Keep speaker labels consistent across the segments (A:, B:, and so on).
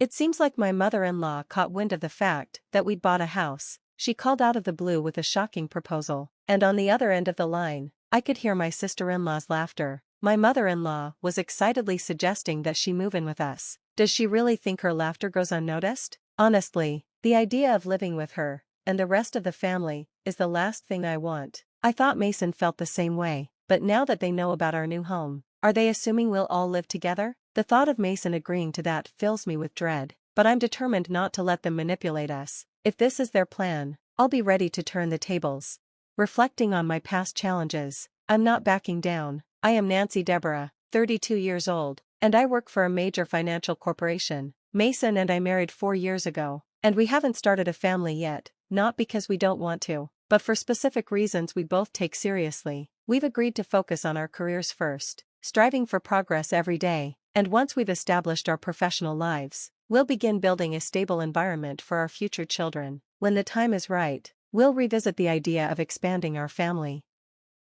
A: It seems like my mother-in-law caught wind of the fact that we'd bought a house. She called out of the blue with a shocking proposal, and on the other end of the line, I could hear my sister-in-law's laughter. My mother-in-law was excitedly suggesting that she move in with us. Does she really think her laughter goes unnoticed? Honestly, the idea of living with her, and the rest of the family, is the last thing I want. I thought Mason felt the same way, but now that they know about our new home, are they assuming we'll all live together? The thought of Mason agreeing to that fills me with dread, but I'm determined not to let them manipulate us. If this is their plan, I'll be ready to turn the tables. Reflecting on my past challenges, I'm not backing down. I am Nancy Deborah, 32 years old, and I work for a major financial corporation. Mason and I married 4 years ago, and we haven't started a family yet, not because we don't want to, but for specific reasons we both take seriously. We've agreed to focus on our careers first, striving for progress every day, and once we've established our professional lives, we'll begin building a stable environment for our future children. When the time is right, we'll revisit the idea of expanding our family.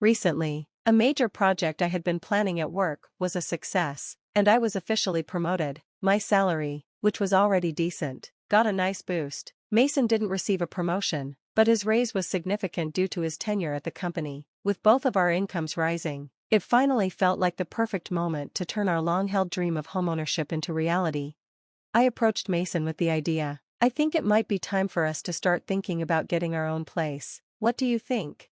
A: Recently, a major project I had been planning at work was a success, and I was officially promoted. My salary, which was already decent, got a nice boost. Mason didn't receive a promotion, but his raise was significant due to his tenure at the company. With both of our incomes rising, it finally felt like the perfect moment to turn our long-held dream of homeownership into reality. I approached Mason with the idea. I think it might be time for us to start thinking about getting our own place. What do you think?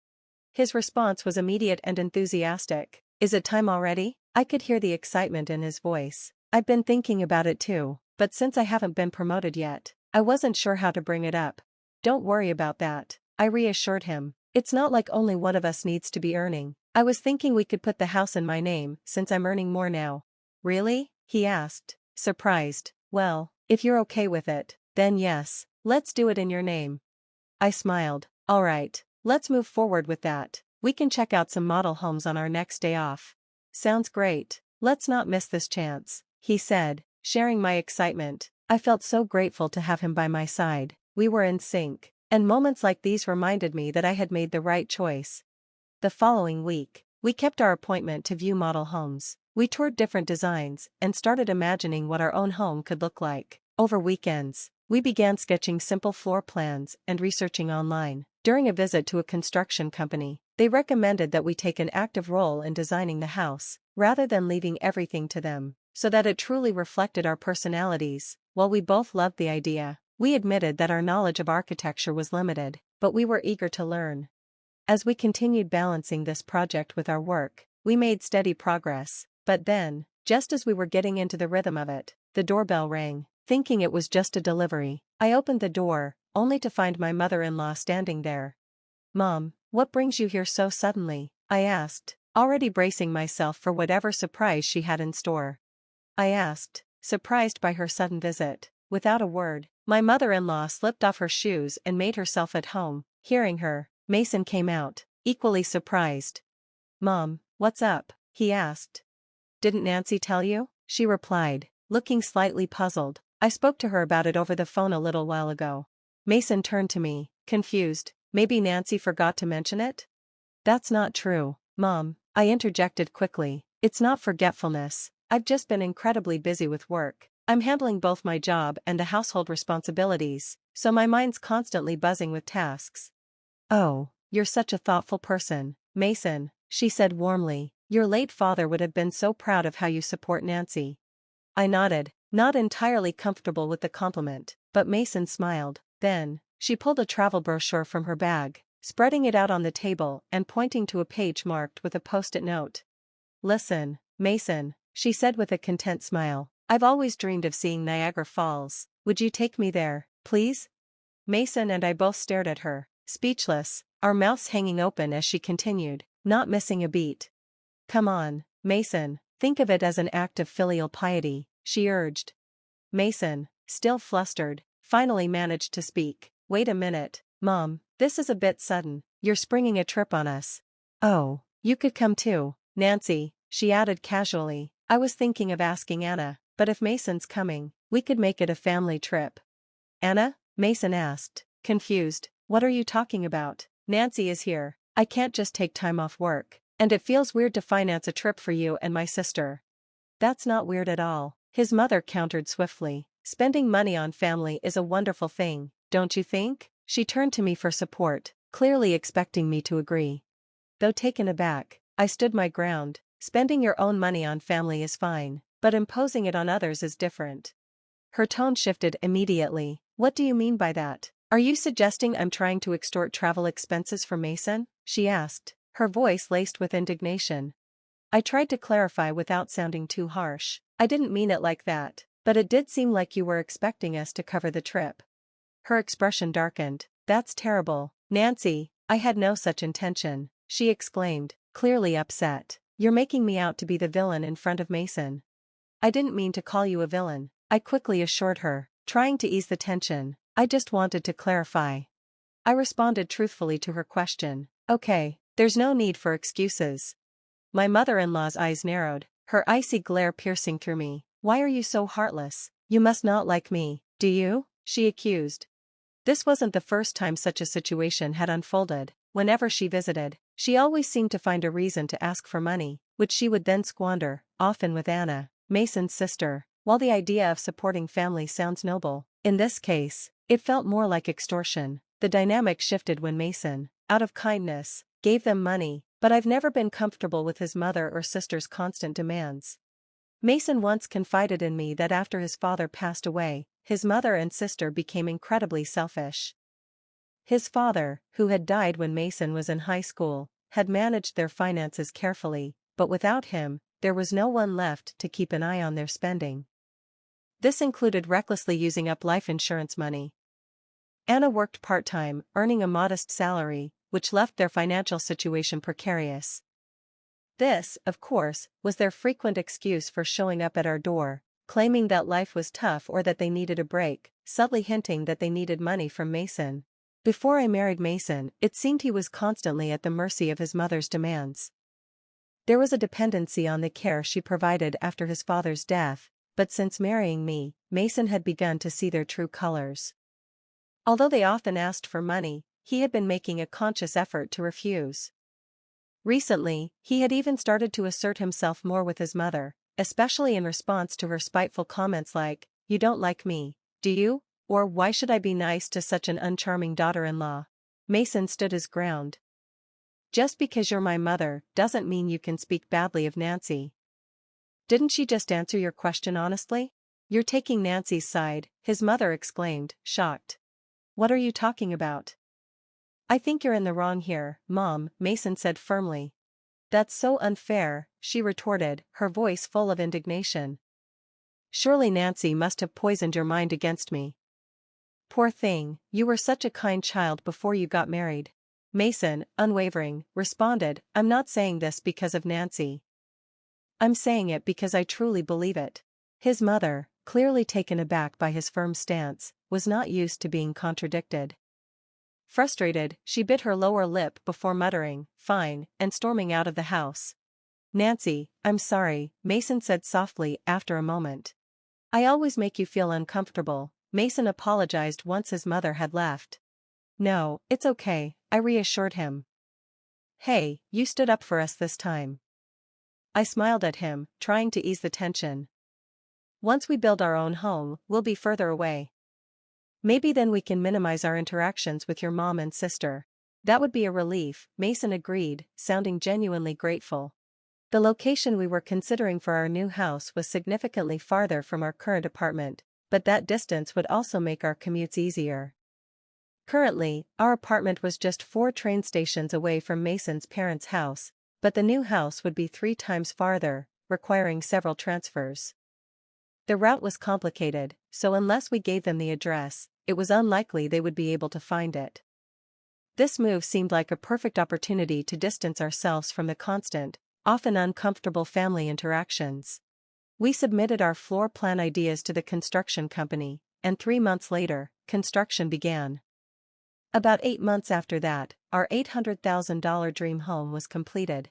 A: His response was immediate and enthusiastic. Is it time already? I could hear the excitement in his voice. I've been thinking about it too, but since I haven't been promoted yet, I wasn't sure how to bring it up. Don't worry about that, I reassured him. It's not like only one of us needs to be earning. I was thinking we could put the house in my name since I'm earning more now. Really? He asked, surprised. Well, if you're okay with it, then yes, let's do it in your name. I smiled. All right, let's move forward with that. We can check out some model homes on our next day off. Sounds great. Let's not miss this chance, he said, sharing my excitement. I felt so grateful to have him by my side. We were in sync, and moments like these reminded me that I had made the right choice. The following week, we kept our appointment to view model homes. We toured different designs and started imagining what our own home could look like. Over weekends, we began sketching simple floor plans and researching online. During a visit to a construction company, they recommended that we take an active role in designing the house, rather than leaving everything to them, so that it truly reflected our personalities. While we both loved the idea, we admitted that our knowledge of architecture was limited, but we were eager to learn. As we continued balancing this project with our work, we made steady progress. But then, just as we were getting into the rhythm of it, the doorbell rang. Thinking it was just a delivery, I opened the door, only to find my mother-in-law standing there. Mom, what brings you here so suddenly? I asked, already bracing myself for whatever surprise she had in store. I asked, surprised by her sudden visit. Without a word, my mother-in-law slipped off her shoes and made herself at home. Hearing her, Mason came out, equally surprised. Mom, what's up? He asked. Didn't Nancy tell you? She replied, looking slightly puzzled. I spoke to her about it over the phone a little while ago. Mason turned to me, confused. Maybe Nancy forgot to mention it? That's not true, Mom, I interjected quickly. It's not forgetfulness. I've just been incredibly busy with work. I'm handling both my job and the household responsibilities, so my mind's constantly buzzing with tasks. Oh, you're such a thoughtful person, Mason, she said warmly. Your late father would have been so proud of how you support Nancy. I nodded, not entirely comfortable with the compliment, but Mason smiled. Then, she pulled a travel brochure from her bag, spreading it out on the table and pointing to a page marked with a post-it note. Listen, Mason, she said with a content smile. I've always dreamed of seeing Niagara Falls. Would you take me there, please? Mason and I both stared at her, speechless, our mouths hanging open as she continued, not missing a beat. Come on, Mason, think of it as an act of filial piety, she urged. Mason, still flustered, finally managed to speak. Wait a minute, Mom, this is a bit sudden. You're springing a trip on us. Oh, you could come too, Nancy, she added casually. I was thinking of asking Anna, but if Mason's coming, we could make it a family trip. Anna? Mason asked, confused. What are you talking about? Nancy is here. I can't just take time off work. And it feels weird to finance a trip for you and my sister. That's not weird at all, his mother countered swiftly. Spending money on family is a wonderful thing, don't you think? She turned to me for support, clearly expecting me to agree. Though taken aback, I stood my ground. Spending your own money on family is fine, but imposing it on others is different. Her tone shifted immediately. What do you mean by that? Are you suggesting I'm trying to extort travel expenses from Mason? She asked, her voice laced with indignation. I tried to clarify without sounding too harsh. I didn't mean it like that, but it did seem like you were expecting us to cover the trip. Her expression darkened. That's terrible. Nancy, I had no such intention, she exclaimed, clearly upset. You're making me out to be the villain in front of Mason. I didn't mean to call you a villain, I quickly assured her, trying to ease the tension. I just wanted to clarify. I responded truthfully to her question. Okay, there's no need for excuses. My mother-in-law's eyes narrowed, her icy glare piercing through me. Why are you so heartless? You must not like me, do you? She accused. This wasn't the first time such a situation had unfolded. Whenever she visited, she always seemed to find a reason to ask for money, which she would then squander, often with Anna, Mason's sister. While the idea of supporting family sounds noble, in this case, it felt more like extortion. The dynamic shifted when Mason, out of kindness, gave them money, but I've never been comfortable with his mother or sister's constant demands. Mason once confided in me that after his father passed away, his mother and sister became incredibly selfish. His father, who had died when Mason was in high school, had managed their finances carefully, but without him, there was no one left to keep an eye on their spending. This included recklessly using up life insurance money. Anna worked part-time, earning a modest salary, which left their financial situation precarious. This, of course, was their frequent excuse for showing up at our door, claiming that life was tough or that they needed a break, subtly hinting that they needed money from Mason. Before I married Mason, it seemed he was constantly at the mercy of his mother's demands. There was a dependency on the care she provided after his father's death, but since marrying me, Mason had begun to see their true colors. Although they often asked for money, he had been making a conscious effort to refuse. Recently, he had even started to assert himself more with his mother, especially in response to her spiteful comments like, "You don't like me, do you?" Or "Why should I be nice to such an uncharming daughter-in-law?" Mason stood his ground. "Just because you're my mother doesn't mean you can speak badly of Nancy. Didn't she just answer your question honestly?" "You're taking Nancy's side," his mother exclaimed, shocked. "What are you talking about?" "I think you're in the wrong here, Mom," Mason said firmly. "That's so unfair," she retorted, her voice full of indignation. "Surely Nancy must have poisoned your mind against me." "Poor thing, you were such a kind child before you got married." Mason, unwavering, responded, "I'm not saying this because of Nancy. I'm saying it because I truly believe it." His mother, clearly taken aback by his firm stance, was not used to being contradicted. Frustrated, she bit her lower lip before muttering, "Fine," and storming out of the house. "Nancy, I'm sorry," Mason said softly after a moment. "I always make you feel uncomfortable," Mason apologized once his mother had left. "No, it's okay," I reassured him. "Hey, you stood up for us this time." I smiled at him, trying to ease the tension. "Once we build our own home, we'll be further away. Maybe then we can minimize our interactions with your mom and sister." "That would be a relief," Mason agreed, sounding genuinely grateful. The location we were considering for our new house was significantly farther from our current apartment, but that distance would also make our commutes easier. Currently, our apartment was just 4 train stations away from Mason's parents' house, but the new house would be 3 times farther, requiring several transfers. The route was complicated, so unless we gave them the address, it was unlikely they would be able to find it. This move seemed like a perfect opportunity to distance ourselves from the constant, often uncomfortable family interactions. We submitted our floor plan ideas to the construction company, and 3 months later, construction began. About 8 months after that, our $800,000 dream home was completed.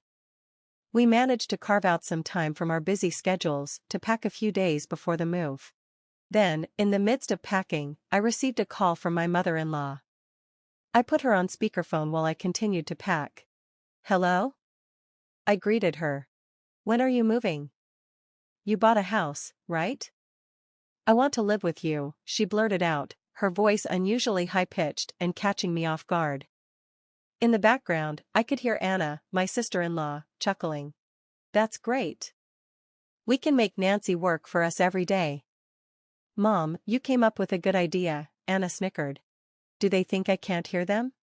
A: We managed to carve out some time from our busy schedules to pack a few days before the move. Then, in the midst of packing, I received a call from my mother-in-law. I put her on speakerphone while I continued to pack. "Hello?" I greeted her. "When are you moving? You bought a house, right?" I want to live with you, she blurted out, her voice unusually high-pitched and catching me off guard. In the background, I could hear Anna, my sister-in-law, chuckling. That's great. We can make Nancy work for us every day. Mom, you came up with a good idea, Anna snickered. Do they think I can't hear them?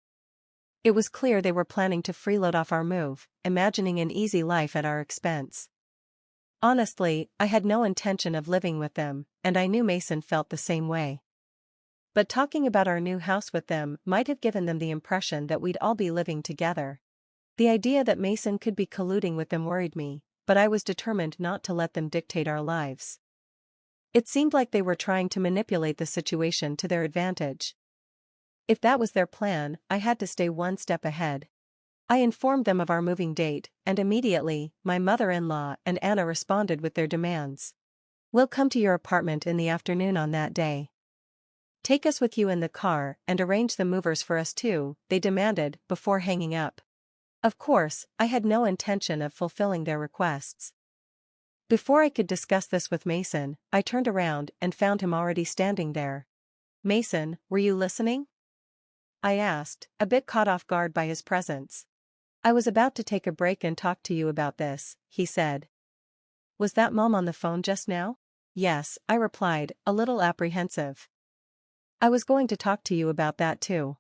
A: It was clear they were planning to freeload off our move, imagining an easy life at our expense. Honestly, I had no intention of living with them, and I knew Mason felt the same way. But talking about our new house with them might have given them the impression that we'd all be living together. The idea that Mason could be colluding with them worried me, but I was determined not to let them dictate our lives. It seemed like they were trying to manipulate the situation to their advantage. If that was their plan, I had to stay one step ahead. I informed them of our moving date, and immediately, my mother-in-law and Anna responded with their demands. We'll come to your apartment in the afternoon on that day. Take us with you in the car and arrange the movers for us too, they demanded, before hanging up. Of course, I had no intention of fulfilling their requests. Before I could discuss this with Mason, I turned around and found him already standing there. Mason, were you listening? I asked, a bit caught off guard by his presence. I was about to take a break and talk to you about this, he said. Was that Mom on the phone just now? Yes, I replied, a little apprehensive. I was going to talk to you about that too.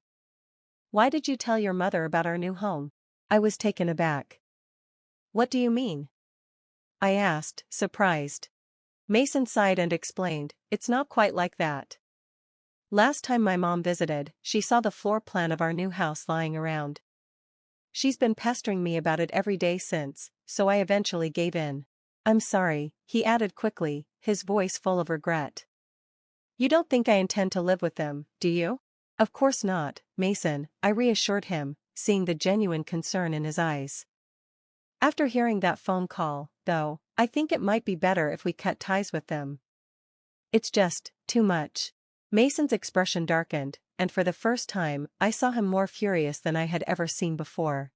A: Why did you tell your mother about our new home? I was taken aback. What do you mean? I asked, surprised. Mason sighed and explained, it's not quite like that. Last time my mom visited, she saw the floor plan of our new house lying around. She's been pestering me about it every day since, so I eventually gave in. I'm sorry, he added quickly, his voice full of regret. You don't think I intend to live with them, do you? Of course not, Mason, I reassured him, seeing the genuine concern in his eyes. After hearing that phone call, though, I think it might be better if we cut ties with them. It's just too much. Mason's expression darkened, and for the first time, I saw him more furious than I had ever seen before.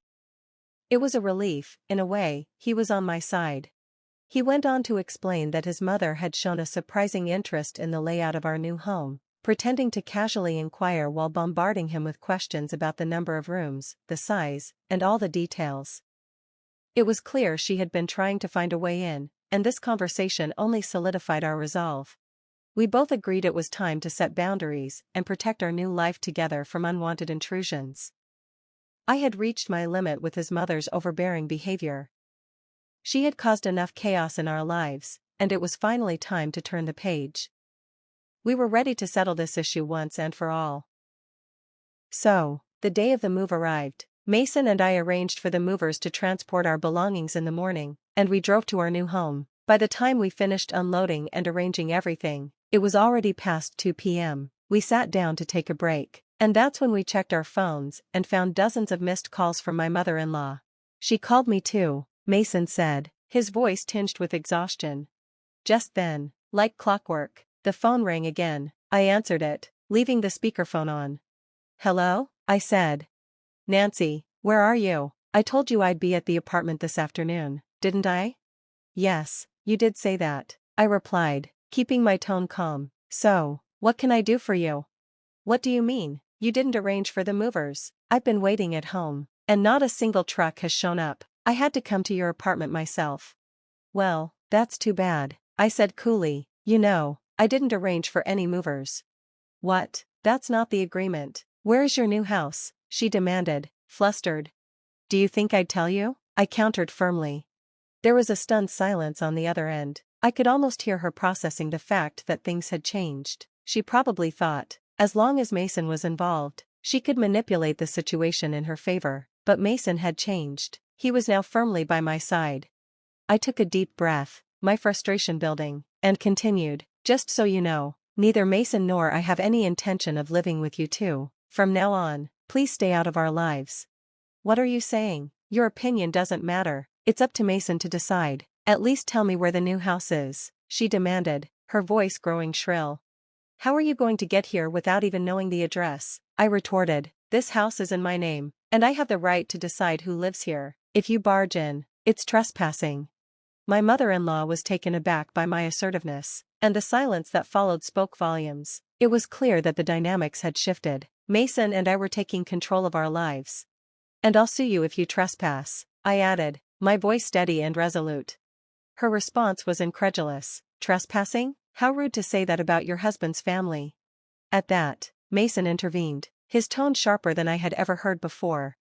A: It was a relief, in a way, he was on my side. He went on to explain that his mother had shown a surprising interest in the layout of our new home, pretending to casually inquire while bombarding him with questions about the number of rooms, the size, and all the details. It was clear she had been trying to find a way in, and this conversation only solidified our resolve. We both agreed it was time to set boundaries and protect our new life together from unwanted intrusions. I had reached my limit with his mother's overbearing behavior. She had caused enough chaos in our lives, and it was finally time to turn the page. We were ready to settle this issue once and for all. So, the day of the move arrived. Mason and I arranged for the movers to transport our belongings in the morning, and we drove to our new home. By the time we finished unloading and arranging everything, it was already past 2 p.m. We sat down to take a break, and that's when we checked our phones and found dozens of missed calls from my mother-in-law. She called me too, Mason said, his voice tinged with exhaustion. Just then, like clockwork, the phone rang again. I answered it, leaving the speakerphone on. Hello? I said. Nancy, where are you? I told you I'd be at the apartment this afternoon, didn't I? Yes, you did say that, I replied, keeping my tone calm. So, what can I do for you? What do you mean, you didn't arrange for the movers? I've been waiting at home, and not a single truck has shown up. I had to come to your apartment myself. Well, that's too bad, I said coolly. You know, I didn't arrange for any movers. What? That's not the agreement. Where is your new house? She demanded, flustered. Do you think I'd tell you? I countered firmly. There was a stunned silence on the other end. I could almost hear her processing the fact that things had changed. She probably thought, as long as Mason was involved, she could manipulate the situation in her favor. But Mason had changed. He was now firmly by my side. I took a deep breath, my frustration building, and continued, just so you know, neither Mason nor I have any intention of living with you two. From now on, please stay out of our lives. What are you saying? Your opinion doesn't matter. It's up to Mason to decide. At least tell me where the new house is, she demanded, her voice growing shrill. How are you going to get here without even knowing the address? I retorted. This house is in my name, and I have the right to decide who lives here. If you barge in, it's trespassing. My mother-in-law was taken aback by my assertiveness. And the silence that followed spoke volumes. It was clear that the dynamics had shifted. Mason and I were taking control of our lives. "And I'll sue you if you trespass," I added, my voice steady and resolute. Her response was incredulous. "Trespassing? How rude to say that about your husband's family." At that, Mason intervened, his tone sharper than I had ever heard before.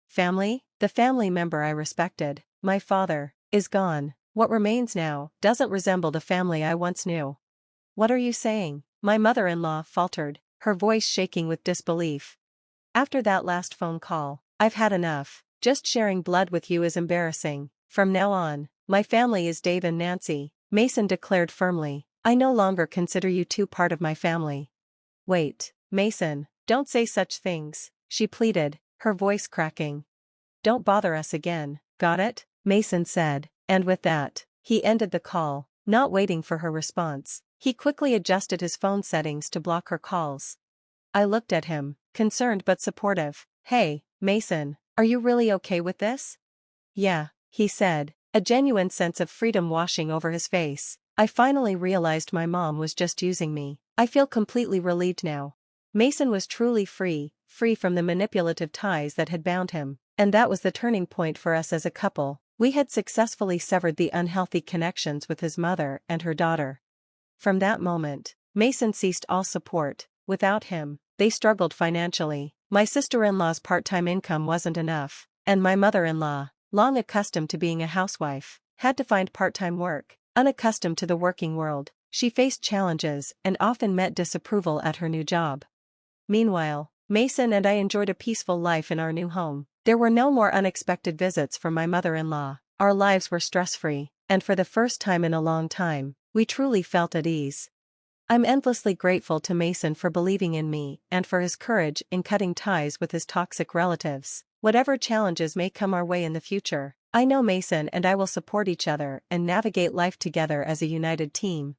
A: "Family? The family member I respected, my father, is gone. What remains now doesn't resemble the family I once knew." "What are you saying?" my mother-in-law faltered, her voice shaking with disbelief. "After that last phone call, I've had enough. Just sharing blood with you is embarrassing. From now on, my family is Dave and Nancy," Mason declared firmly. "I no longer consider you two part of my family." "Wait, Mason, don't say such things," she pleaded, her voice cracking. "Don't bother us again, got it?" Mason said, and with that, he ended the call, not waiting for her response. He quickly adjusted his phone settings to block her calls. I looked at him, concerned but supportive. "Hey, Mason, are you really okay with this?" "Yeah," he said, a genuine sense of freedom washing over his face. "I finally realized my mom was just using me. I feel completely relieved now." Mason was truly free from the manipulative ties that had bound him, and that was the turning point for us as a couple. We had successfully severed the unhealthy connections with his mother and her daughter. From that moment, Mason ceased all support. Without him, they struggled financially. My sister-in-law's part-time income wasn't enough, and my mother-in-law, long accustomed to being a housewife, had to find part-time work. Unaccustomed to the working world, she faced challenges and often met disapproval at her new job. Meanwhile, Mason and I enjoyed a peaceful life in our new home. There were no more unexpected visits from my mother-in-law. Our lives were stress-free, and for the first time in a long time, we truly felt at ease. I'm endlessly grateful to Mason for believing in me and for his courage in cutting ties with his toxic relatives. Whatever challenges may come our way in the future, I know Mason and I will support each other and navigate life together as a united team.